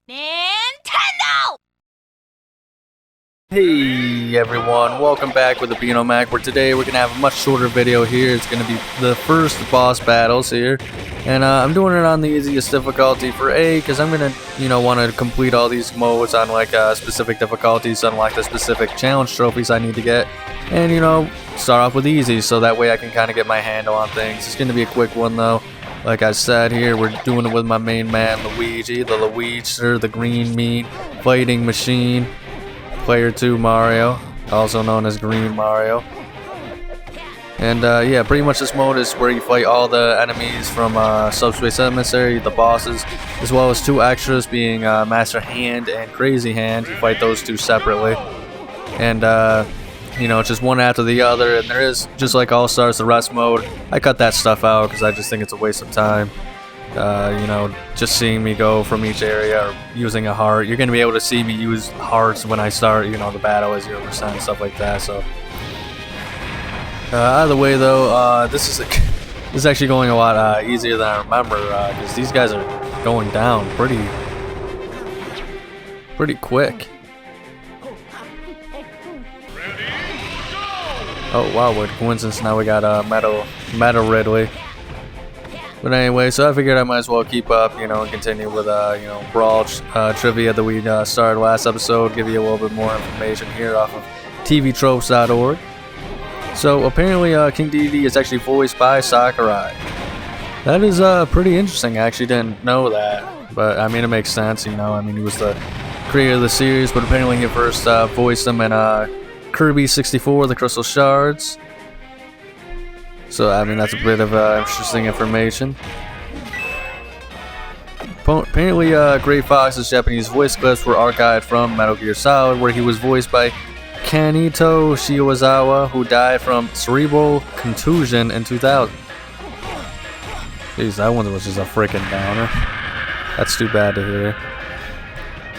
Nintendo! Hey everyone, welcome back with the Beano Mac, where today we're going to have a much shorter video here. It's going to be the first boss battles here, and I'm doing it on the easiest difficulty for A, because I'm going to, want to complete all these modes on like specific difficulties, unlock the specific challenge trophies I need to get, and start off with easy, so that way I can kind of get my handle on things. It's going to be a quick one though. Like I said here, we're doing it with my main man Luigi, the Luigi, the green meat fighting machine. Player 2 Mario, also known as Green Mario. And yeah, pretty much this mode is where you fight all the enemies from Subspace Emissary, the bosses, as well as two extras being Master Hand and Crazy Hand. You fight those two separately. And it's just one after the other, and there is, just like All Stars, the rest mode. I cut that stuff out because I just think it's a waste of time. Just seeing me go from each area or using a heart. You're going to be able to see me use hearts when I start, the battle is 0% and stuff like that. So, either way though, this is actually going a lot easier than I remember, because these guys are going down pretty quick. Oh wow, what coincidence, now we got Metal Ridley. But anyway, so I figured I might as well keep up, and continue with, Brawl trivia that we started last episode. Give you a little bit more information here off of tvtropes.org. So apparently, King Dedede is actually voiced by Sakurai. That is pretty interesting. I actually didn't know that, but I mean it makes sense. He was the creator of the series, but apparently he first voiced him in Kirby 64, the Crystal Shards. So, that's a bit of interesting information. Apparently, Gray Fox's Japanese voice clips were archived from Metal Gear Solid, where he was voiced by Kanito Shiozawa, who died from cerebral contusion in 2000. Jeez, that one was just a freaking downer. That's too bad to hear.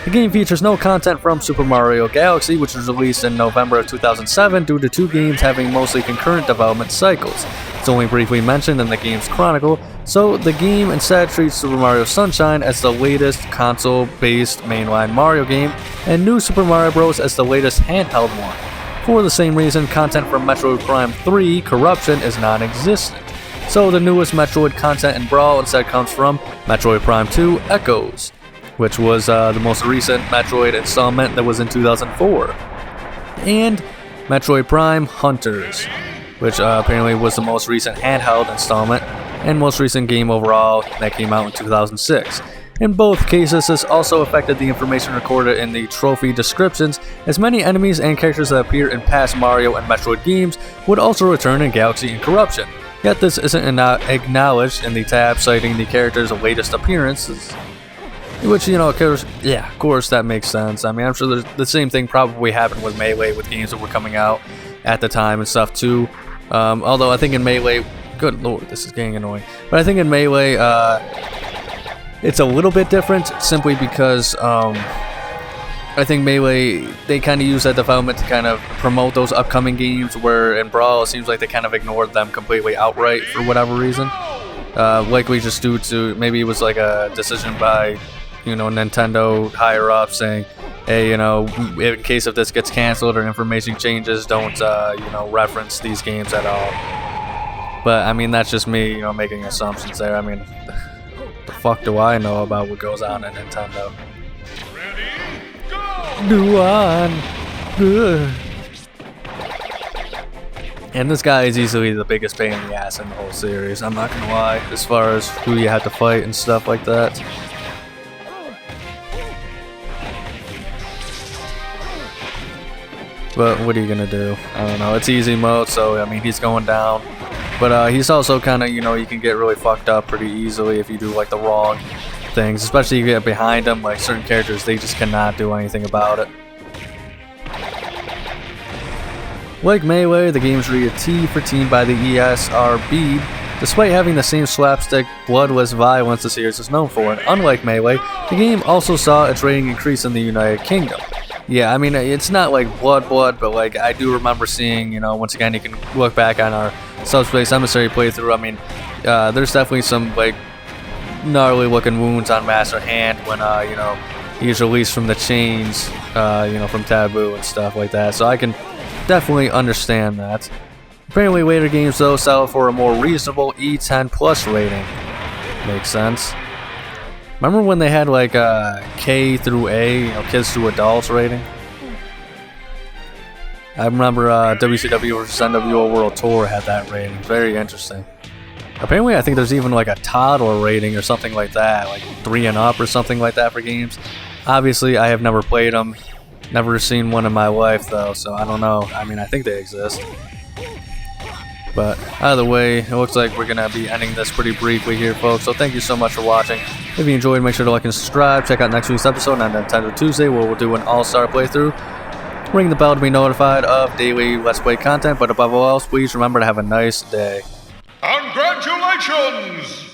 The game features no content from Super Mario Galaxy, which was released in November of 2007 due to two games having mostly concurrent development cycles. It's only briefly mentioned in the game's chronicle, so the game instead treats Super Mario Sunshine as the latest console-based mainline Mario game, and New Super Mario Bros. As the latest handheld one. For the same reason, content from Metroid Prime 3 Corruption is non-existent. So the newest Metroid content in Brawl instead comes from Metroid Prime 2 Echoes, which was the most recent Metroid installment that was in 2004, and Metroid Prime Hunters, which apparently was the most recent handheld installment and most recent game overall that came out in 2006. In both cases, this also affected the information recorded in the trophy descriptions, as many enemies and characters that appear in past Mario and Metroid games would also return in Galaxy and Corruption. Yet this isn't acknowledged in the tab citing the character's latest appearances. Which, of course that makes sense. I'm sure the same thing probably happened with Melee with games that were coming out at the time and stuff too. Although I think in Melee, good lord, this is getting annoying. But I think in Melee, it's a little bit different simply because I think Melee, they kind of use that development to kind of promote those upcoming games, where in Brawl it seems like they kind of ignored them completely outright for whatever reason. Likely just due to, maybe it was like a decision by Nintendo higher up saying, hey, in case if this gets canceled or information changes, don't, reference these games at all. But, that's just me, making assumptions there. The fuck do I know about what goes on in Nintendo? Do on. And this guy is easily the biggest pain in the ass in the whole series, I'm not gonna lie, as far as who you have to fight and stuff like that. But what are you gonna do? I don't know, it's easy mode, so he's going down. But he's also kind of, you can get really fucked up pretty easily if you do like the wrong things, especially if you get behind him. Like certain characters, they just cannot do anything about it. Like Melee, the game's rated T for teen by the ESRB, despite having the same slapstick, bloodless violence the series is known for. And unlike Melee, the game also saw its rating increase in the United Kingdom. Yeah, it's not like blood, but like I do remember seeing, once again, you can look back on our Subspace Emissary playthrough. There's definitely some like gnarly looking wounds on Master Hand when he's released from the chains, you know, from Taboo and stuff like that. So I can definitely understand that. Apparently later games though sell for a more reasonable E10 plus rating. Makes sense. Remember when they had like K through A, you know, kids to adults rating? I remember WCW vs NWO World Tour had that rating. Very interesting. Apparently I think there's even like a toddler rating or something like that, like 3 and up or something like that for games. Obviously I have never played them, never seen one in my life though, so I don't know. I mean, I think they exist. But either way, it looks like we're going to be ending this pretty briefly here, folks. So thank you so much for watching. If you enjoyed, make sure to like and subscribe. Check out next week's episode on Nintendo Tuesday, where we'll do an all-star playthrough. Ring the bell to be notified of daily Let's Play content. But above all else, please remember to have a nice day. Congratulations!